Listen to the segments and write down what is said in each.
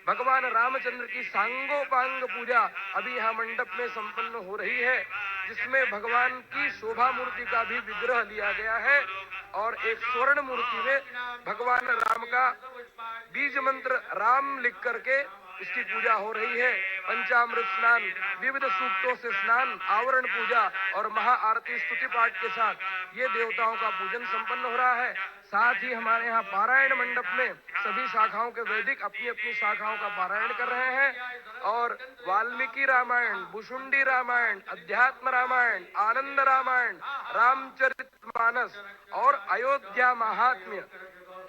भगवान रामचंद्र की सांगोपांग पूजा अभी यहाँ मंडप में संपन्न हो रही है, जिसमें भगवान की शोभा मूर्ति का भी विग्रह लिया गया है और एक स्वर्ण मूर्ति में भगवान राम का बीज मंत्र राम लिख करके उसकी पूजा हो रही है। पंचामृत स्नान, विविध सूक्तों से स्नान, आवरण पूजा और महाआरती स्तुति पाठ के साथ ये देवताओं का पूजन संपन्न हो रहा है। साथ ही हमारे यहाँ पारायण मंडप में सभी शाखाओं के वैदिक अपनी अपनी शाखाओं का पारायण कर रहे हैं और वाल्मीकि रामायण, भुषुंडी रामायण, अध्यात्म रामायण, आनंद रामायण, रामचरितमानस और अयोध्या महात्म्य,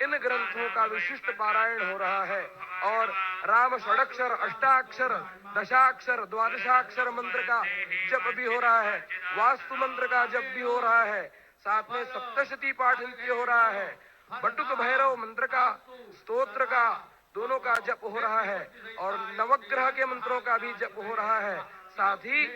इन ग्रंथों का विशिष्ट पारायण हो रहा है और राम षडाक्षर, अष्टाक्षर, दशाक्षर, द्वादशाक्षर मंत्र का जप भी हो रहा है, वास्तु मंत्र का जप भी हो रहा है, साथ में सप्तशती पाठ नित्य हो रहा है, बटुक भैरव मंत्र का, स्तोत्र का, दोनों का जप हो रहा है और नवग्रह के मंत्रों का भी जप हो रहा है। साथ ही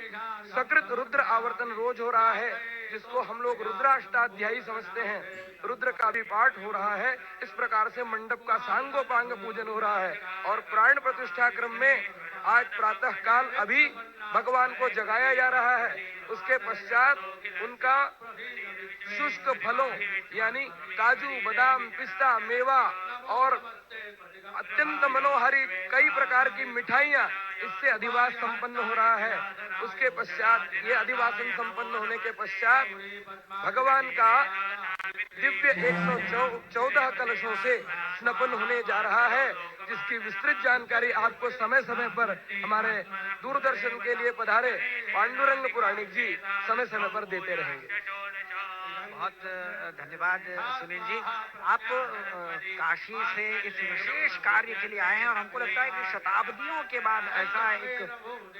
सकृत रुद्र आवर्तन रोज हो रहा है, जिसको हम लोग रुद्राष्टाध्यायी समझते हैं, रुद्र का भी पाठ हो रहा है। इस प्रकार से मंडप का सांगोपांग पूजन हो रहा है और प्राण प्रतिष्ठा क्रम में आज प्रातः काल अभी भगवान को जगाया जा रहा है। उसके पश्चात उनका शुष्क फलों यानी काजू, बादाम, पिस्ता, मेवा और अत्यंत मनोहरी कई प्रकार की मिठाइयां, इससे अधिवास संपन्न हो रहा है। उसके पश्चात ये अधिवासन संपन्न होने के पश्चात भगवान का दिव्य 114 कलशों से स्नापन होने जा रहा है, जिसकी विस्तृत जानकारी आपको समय समय पर हमारे दूरदर्शन के लिए पधारे पांडुरंग पुराणिक जी समय समय पर देते रहेंगे। बहुत धन्यवाद सुनील जी। आप काशी से इस विशेष कार्य के लिए आए हैं और हमको लगता है कि शताब्दियों के बाद ऐसा एक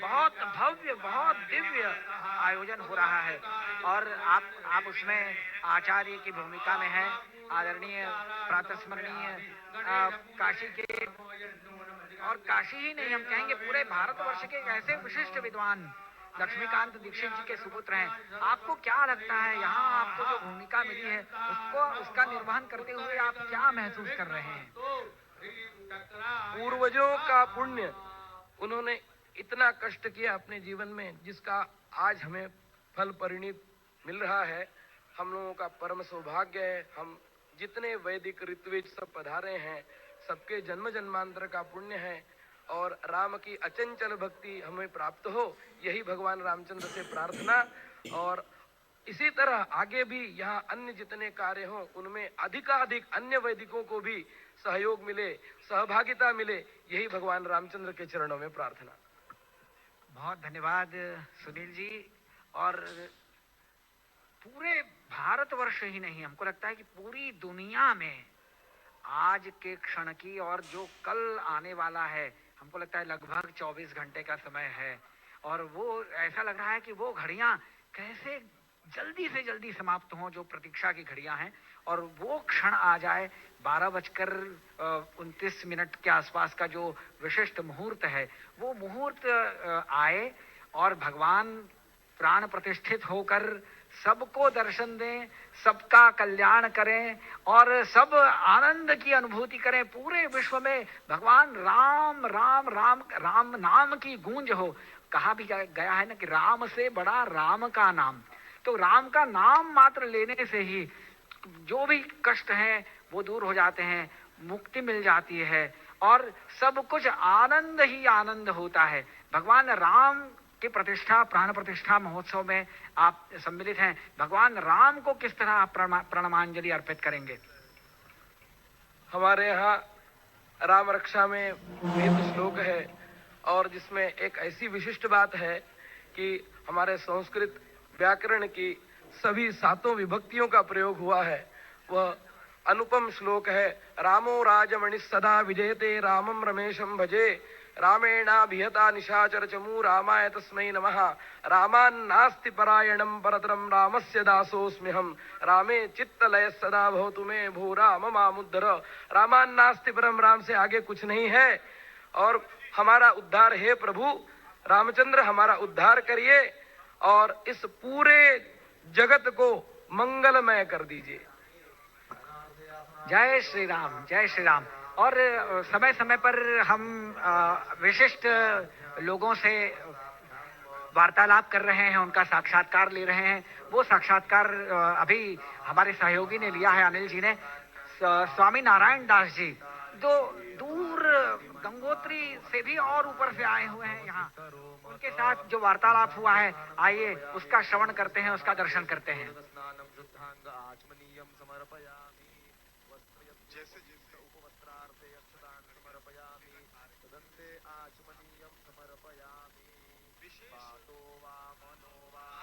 बहुत भव्य, बहुत दिव्य आयोजन हो रहा है और आप उसमें आचार्य की भूमिका में हैं, आदरणीय प्रातस्मरणीय काशी के, और काशी ही नहीं हम कहेंगे पूरे भारतवर्ष के एक ऐसे विशिष्ट विद्वान लक्ष्मीकांत दीक्षित जी के सुपुत्र हैं। आपको क्या लगता है यहाँ आपको जो भूमिका मिली है उसका निर्वहन करते हुए आप क्या महसूस कर रहे हैं? पूर्वजों का पुण्य, उन्होंने इतना कष्ट किया अपने जीवन में, जिसका आज हमें फल परिणित मिल रहा है। हम लोगों का परम सौभाग्य है। हम जितने वैदिक ऋत्विज सब पधारे हैं, सबके जन्म जन्मांतर का पुण्य है और राम की अचंचल भक्ति हमें प्राप्त हो, यही भगवान रामचंद्र से प्रार्थना। और इसी तरह आगे भी यहाँ अन्य जितने कार्य हों, उनमें अधिकाधिक अन्य वैदिकों को भी सहयोग मिले, सहभागिता मिले, यही भगवान रामचंद्र के चरणों में प्रार्थना। बहुत धन्यवाद सुनील जी। और पूरे भारतवर्ष ही नहीं, हमको लगता है कि पूरी दुनिया में आज के क्षण की और जो कल आने वाला है, हमको लगता है लगभग 24 घंटे का समय है और वो ऐसा लग रहा है कि वो घड़ियां कैसे जल्दी से जल्दी समाप्त हों, जो प्रतीक्षा की घड़ियां हैं, और वो क्षण आ जाए। 12:29 के आसपास का जो विशिष्ट मुहूर्त है, वो मुहूर्त आए और भगवान प्राण प्रतिष्ठित होकर सबको दर्शन दें, सबका कल्याण करें और सब आनंद की अनुभूति करें। पूरे विश्व में भगवान राम राम राम राम नाम की गूंज हो। कहा भी गया है ना कि राम से बड़ा राम का नाम। तो राम का नाम मात्र लेने से ही जो भी कष्ट हैं वो दूर हो जाते हैं, मुक्ति मिल जाती है और सब कुछ आनंद ही आनंद होता है। भगवान राम की प्रतिष्ठा, प्राण प्रतिष्ठा महोत्सव में आप सम्मिलित हैं। भगवान राम को किस तरह आप प्रणमांजलि अर्पित करेंगे? हमारे यहाँ राम रक्षा में वेद श्लोक है और जिसमें एक ऐसी विशिष्ट बात है कि हमारे संस्कृत व्याकरण की सभी 7 विभक्तियों का प्रयोग हुआ है। वह अनुपम श्लोक है। रामो राजमणि सदा विजयते, रामम रमेशम भजे, रामेणाभिहता निशाचर चमू, रामाय तस्मै नमः। रामान्नास्ति परायणं परतरं, रामस्य दासोऽस्म्यहम्। रामे चित्तलय सदा भवतु मे, भो राम मामुद्धर। रामान्नास्ति परम, राम से आगे कुछ नहीं है और हमारा उद्धार हे प्रभु रामचंद्र, हमारा उद्धार करिए और इस पूरे जगत को मंगलमय कर दीजिए। जय श्री राम, जय श्री राम। और समय समय पर हम विशिष्ट लोगों से वार्तालाप कर रहे हैं, उनका साक्षात्कार ले रहे हैं। वो साक्षात्कार अभी हमारे सहयोगी ने लिया है, अनिल जी ने। स्वामी नारायण दास जी जो दूर गंगोत्री से भी और ऊपर से आए हुए हैं यहाँ, उनके साथ जो वार्तालाप हुआ है, आइए उसका श्रवण करते हैं, उसका दर्शन करते हैं।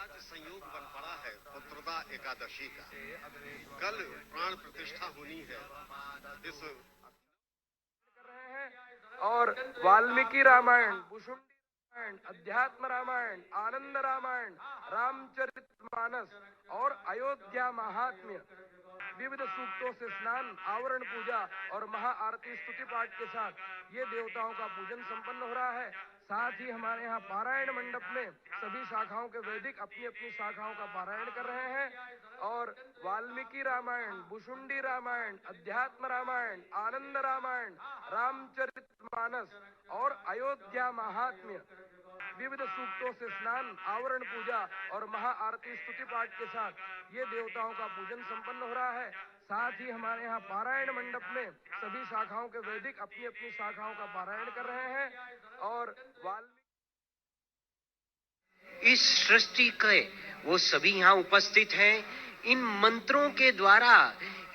आज संयोग बन पड़ा है पुत्रदा एकादशी का। कल प्राण प्रतिष्ठा होनी है इस और वाल्मीकि रामायण, भुषुंडी रामायण, अध्यात्म रामायण, आनंद रामायण, रामचरितमानस और अयोध्या महात्म्य, विविध सूक्तों से स्नान, आवरण पूजा और महाआरती स्तुति पाठ के साथ ये देवताओं का पूजन संपन्न हो रहा है। साथ ही हमारे यहाँ पारायण मंडप में सभी शाखाओं के वैदिक अपनी अपनी शाखाओं का पारायण कर रहे हैं और वाल्मीकि रामायण, भुषुंडी रामायण, अध्यात्म रामायण, आनंद रामायण, रामचरितमानस और अयोध्या महात्म्य, विविध सूक्तों से स्नान, आवरण पूजा और महाआरती स्तुति पाठ के साथ ये देवताओं का पूजन संपन्न हो रहा है। साथ ही हमारे यहाँ पारायण मंडप में सभी शाखाओं के वैदिक अपनी अपनी शाखाओं का पारायण कर रहे हैं और इस सृष्टि के वो सभी यहाँ उपस्थित हैं। इन मंत्रों के द्वारा,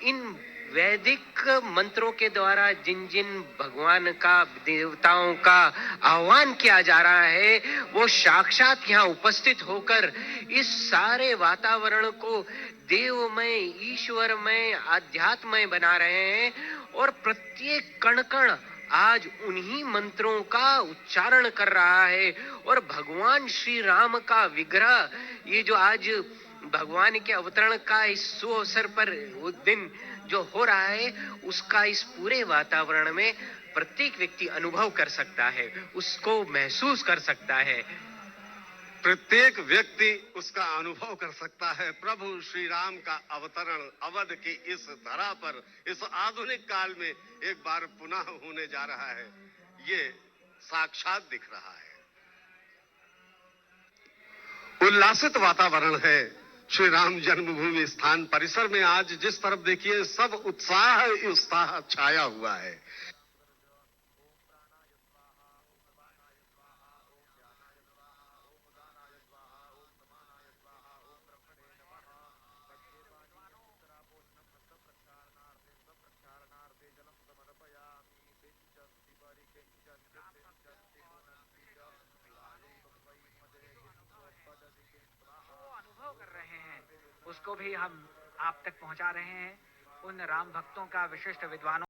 इन वैदिक मंत्रों के द्वारा जिन जिन भगवान का, देवताओं का आह्वान किया जा रहा है, वो साक्षात यहाँ उपस्थित होकर इस सारे वातावरण को देवमय, ईश्वरमय, आध्यात्मय बना रहे हैं और प्रत्येक कण कण आज उन्हीं मंत्रों का उच्चारण कर रहा है। और भगवान श्री राम का विग्रह, ये जो आज भगवान के अवतरण का इस सुअवसर पर वो दिन जो हो रहा है, उसका इस पूरे वातावरण में प्रत्येक व्यक्ति अनुभव कर सकता है, उसको महसूस कर सकता है। प्रत्येक व्यक्ति उसका अनुभव कर सकता है। प्रभु श्री राम का अवतरण अवध की इस धरा पर इस आधुनिक काल में एक बार पुनः होने जा रहा है, ये साक्षात दिख रहा है। उल्लासित वातावरण है श्री राम जन्मभूमि स्थान परिसर में। आज जिस तरफ देखिए सब उत्साह छाया हुआ है। उसको भी हम आप तक पहुंचा रहे हैं। उन राम भक्तों का, विशिष्ट विद्वानों